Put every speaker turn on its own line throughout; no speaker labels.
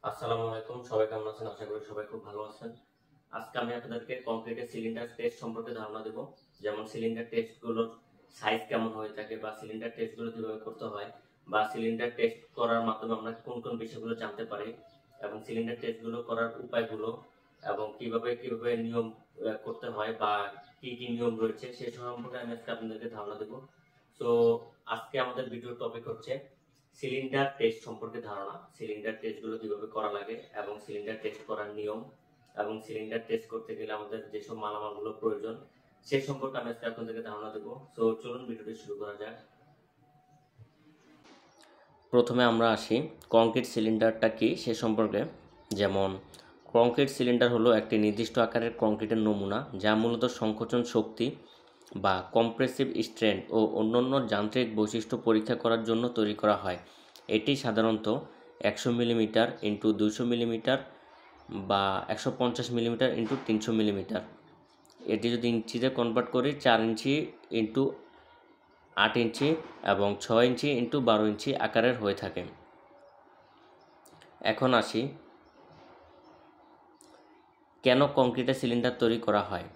আসসালামু আলাইকুম, সবাই কেমন আছেন? আশা করি সবাই খুব ভালো আছেন। আজকে আমি আপনাদেরকে কংক্রিটের সিলিন্ডার টেস্ট সম্পর্কে ধারণা দেব। যেমন সিলিন্ডার টেস্টগুলোর সাইজ কেমন হয়ে থাকে, বা সিলিন্ডার টেস্টগুলো কিভাবে করতে হয়, বা সিলিন্ডার টেস্ট করার মাধ্যমে আমরা কোন কোন বিষয়গুলো জানতে পারি, এবং সিলিন্ডার টেস্টগুলো করার উপায়গুলো, এবং কিভাবে কিভাবে নিয়ম করতে হয়, বা কি কি নিয়ম রয়েছে সে সম্পর্কে আমি আজকে আপনাদেরকে ধারণা দেব। তো আজকে আমাদের ভিডিওর টপিক হচ্ছে সিলিন্ডার টেস্ট সম্পর্কে ধারণা, সিলিন্ডার টেস্টগুলো কিভাবে করা লাগে, এবং সিলিন্ডার টেস্ট করার নিয়ম, এবং সিলিন্ডার টেস্ট করতে গেলে আমাদের যেসব মালামালগুলো প্রয়োজন সে সম্পর্কে আমি আজকে আপনাদেরকে ধারণা দেবো। সো চলুন ভিডিওটি শুরু করা যাক। প্রথমে আমরা আসি কংক্রিট সিলিন্ডারটা কি সে সম্পর্কে। যেমন কংক্রিট সিলিন্ডার হলো একটি নির্দিষ্ট আকারের কংক্রিটের নমুনা, যা মূলত সংকোচন শক্তি বা কম্প্রেসিভ স্ট্রেন্থ ও অন্যান্য যান্ত্রিক বৈশিষ্ট্য পরীক্ষা করার জন্য তৈরি করা হয়। এটি সাধারণত 100 মিলিমিটার ইন্টু 200 মিলিমিটার বা 150 মিলিমিটার ইন্টু 300 মিলিমিটার। এটি যদি ইঞ্চিতে কনভার্ট করি 4 ইঞ্চি ইন্টু 8 ইঞ্চি এবং 6 ইঞ্চি ইন্টু 12 ইঞ্চি আকারের হয়ে থাকে। এখন আসি কেন কংক্রিটের সিলিন্ডার তৈরি করা হয়।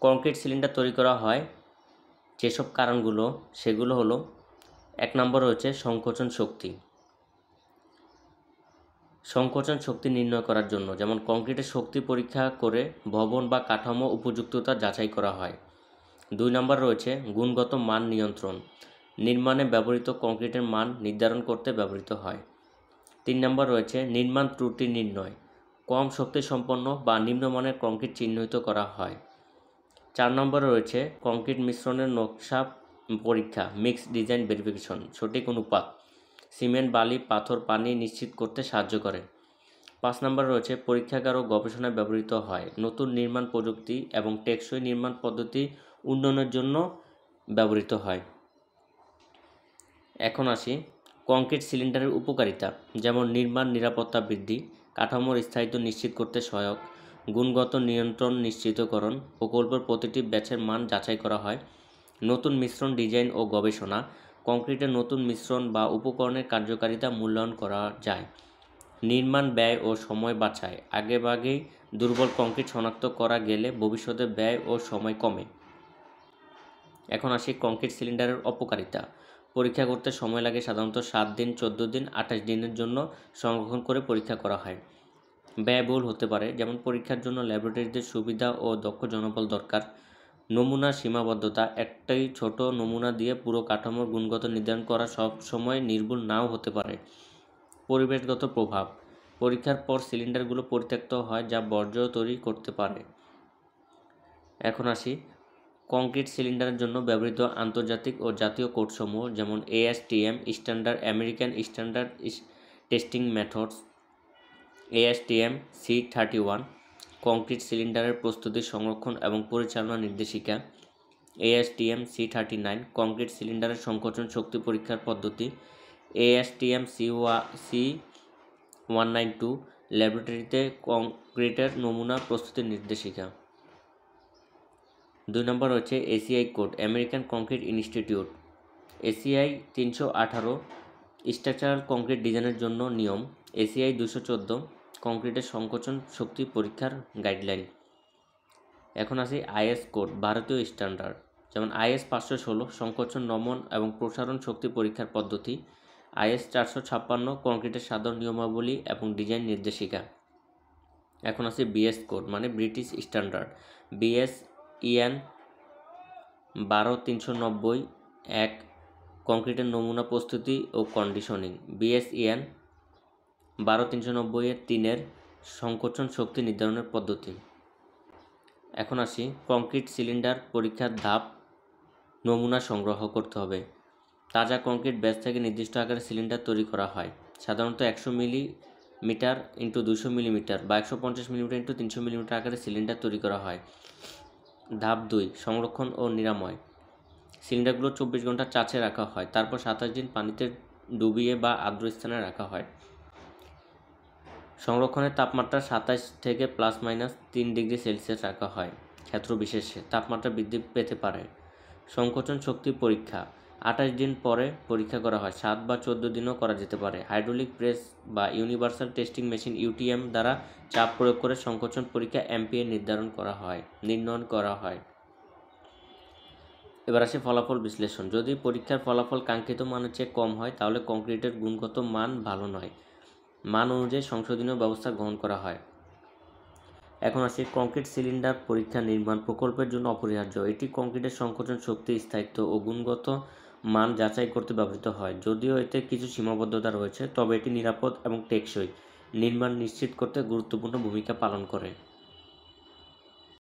কংক্রিট সিলিন্ডার তৈরি করা হয় যেসব কারণগুলো, সেগুলো হলো, 1 নম্বর হচ্ছে সংকোচন শক্তি। সংকোচন শক্তি নির্ণয় করার জন্য, যেমন কংক্রিটের শক্তি পরীক্ষা করে ভবন বা কাঠামো উপযুক্ততা যাচাই করা হয়। 2 নম্বর রয়েছে গুণগত মান নিয়ন্ত্রণ, নির্মাণে ব্যবহৃত কংক্রিটের মান নির্ধারণ করতে ব্যবহৃত হয়। 3 নম্বর রয়েছে নির্মাণ ত্রুটি নির্ণয়, কম শক্তিসম্পন্ন বা নিম্নমানের কংক্রিট চিহ্নিত করা হয়। 4 নম্বরে রয়েছে কংক্রিট মিশ্রণের নকশা পরীক্ষা, মিক্স ডিজাইন ভেরিফিকেশন, সঠিক অনুপাত সিমেন্ট, বালি, পাথর, পানি নিশ্চিত করতে সাহায্য করে। 5 নম্বরে রয়েছে পরীক্ষাগার ও গবেষণায় ব্যবহৃত হয়, নতুন নির্মাণ প্রযুক্তি এবং টেকসই নির্মাণ পদ্ধতি উন্নয়নের জন্য ব্যবহৃত হয়। এখন আসি কংক্রিট সিলিন্ডারের উপকারিতা। যেমন নির্মাণ নিরাপত্তা বৃদ্ধি, কাঠামোর স্থায়িত্ব নিশ্চিত করতে সহায়ক, গুণগত নিয়ন্ত্রণ নিশ্চিতকরণ, প্রকল্পের প্রতিটি ব্যাচের মান যাচাই করা হয়। নতুন মিশ্রণ ডিজাইন ও গবেষণা, কংক্রিটের নতুন মিশ্রণ বা উপকরণের কার্যকারিতা মূল্যায়ন করা যায়। নির্মাণ ব্যয় ও সময় বাঁচায়, আগেভাগেই দুর্বল কংক্রিট শনাক্ত করা গেলে ভবিষ্যতে ব্যয় ও সময় কমে। এখন আসি কংক্রিট সিলিন্ডারের অপকারিতা। পরীক্ষা করতে সময় লাগে সাধারণত 7 দিন, 14 দিন, 28 দিনের জন্য সংরক্ষণ করে পরীক্ষা করা হয়। ব্যয়বহুল হতে পারে, যেমন পরীক্ষার জন্য ল্যাবরেটরিতে সুবিধা ও দক্ষ জনবল দরকার। নমুনা সীমাবদ্ধতা, একটাই ছোট নমুনা দিয়ে পুরো কাঠামোর গুণগত নির্ধারণ করা সব সময় নির্ভুল নাও হতে পারে। পরিবেশগত প্রভাব, পরীক্ষার পর সিলিন্ডারগুলো পরিত্যক্ত হয়, যা বর্জ্য তৈরি করতে পারে। এখন আসি কংক্রিট সিলিন্ডারের জন্য ব্যবহৃত আন্তর্জাতিক ও জাতীয় কোডসমূহ, যেমন ASTM standard, American standard testing methods, ASTM C31 concrete সিলিন্ডারের প্রস্তুতি, সংরক্ষণ এবং পরিচালনা নির্দেশিকা, ASTM C39 কংক্রিট সিলিন্ডারের সংকোচন শক্তি পরীক্ষার পদ্ধতি, ASTM C192 ল্যাবরেটরিতে কংক্রিটের নমুনা প্রস্তুতির নির্দেশিকা। 2 নম্বর হচ্ছে ACI code, American concrete institute, ACI 318 structural concrete ডিজাইনের জন্য নিয়ম, ACI 214 কংক্রিটের সংকোচন শক্তি পরীক্ষার গাইডলাইন। এখন আসি IS কোড, ভারতীয় স্ট্যান্ডার্ড, যেমন IS 516 সংকোচন, নমন এবং প্রসারণ শক্তি পরীক্ষার পদ্ধতি, IS 456 কংক্রিটের সাধারণ নিয়মাবলী এবং ডিজাইন নির্দেশিকা। এখন আসি BS কোড, মানে ব্রিটিশ স্ট্যান্ডার্ড, BS-EN 12390 কংক্রিটের নমুনা প্রস্তুতি ও কন্ডিশনিং, BS-EN 12390 সংকোচন শক্তি নির্ধারণের পদ্ধতি। এখন আসি কংক্রিট সিলিন্ডার পরীক্ষার ধাপ। নমুনা সংগ্রহ করতে হবে। তাজা কংক্রিট ব্যাচ থেকে নির্দিষ্ট আকারে সিলিন্ডার তৈরি করা হয়, সাধারণত 100 মিলিমিটার ইন্টু 200 মিলিমিটার বা 150 মিলিমিটার ইন্টু 300 মিলিমিটার আকারে সিলিন্ডার তৈরি করা হয়। ধাপ 2 সংরক্ষণ ও নিরাময়। সিলিন্ডারগুলো 24 ঘন্টা চাচে রাখা হয়, তারপর 27 দিন পানিতে ডুবিয়ে বা আর্দ্র স্থানে রাখা হয়। সংরক্ষণের তাপমাত্রা 27 থেকে +- 3 ডিগ্রি সেলসিয়াস রাখা হয়, ক্ষেত্র বিশেষে তাপমাত্রা বৃদ্ধি পেতে পারে। সংকোচন শক্তি পরীক্ষা, 28 দিন পরে পরীক্ষা করা হয়। 7 বা 14 দিনও করা যেতে পারে। হাইড্রোলিক প্রেস বা ইউনিভার্সাল টেস্টিং মেশিন ইউটিএম দ্বারা চাপ প্রয়োগ করে সংকোচন পরীক্ষা এমপিএ নির্ণয় করা হয়। এবার আসে ফলাফল বিশ্লেষণ। যদি পরীক্ষার ফলাফল কাঙ্ক্ষিত মানের চেয়ে কম হয় তাহলে কংক্রিটের গুণগত মান ভালো নয়। মান অনুযায়ী সংশোধনীয় ব্যবস্থা গ্রহণ করা হয়। এখন আসি কংক্রিট সিলিন্ডার পরীক্ষা নির্মাণ প্রকল্পের জন্য অপরিহার্য। এটি কংক্রিটের সংকোচন শক্তি, স্থায়িত্ব ও গুণগত মান যাচাই করতে ব্যবহৃত হয়। যদিও এতে কিছু সীমাবদ্ধতা রয়েছে, তবে এটি নিরাপদ এবং টেকসই নির্মাণ নিশ্চিত করতে গুরুত্বপূর্ণ ভূমিকা পালন করে।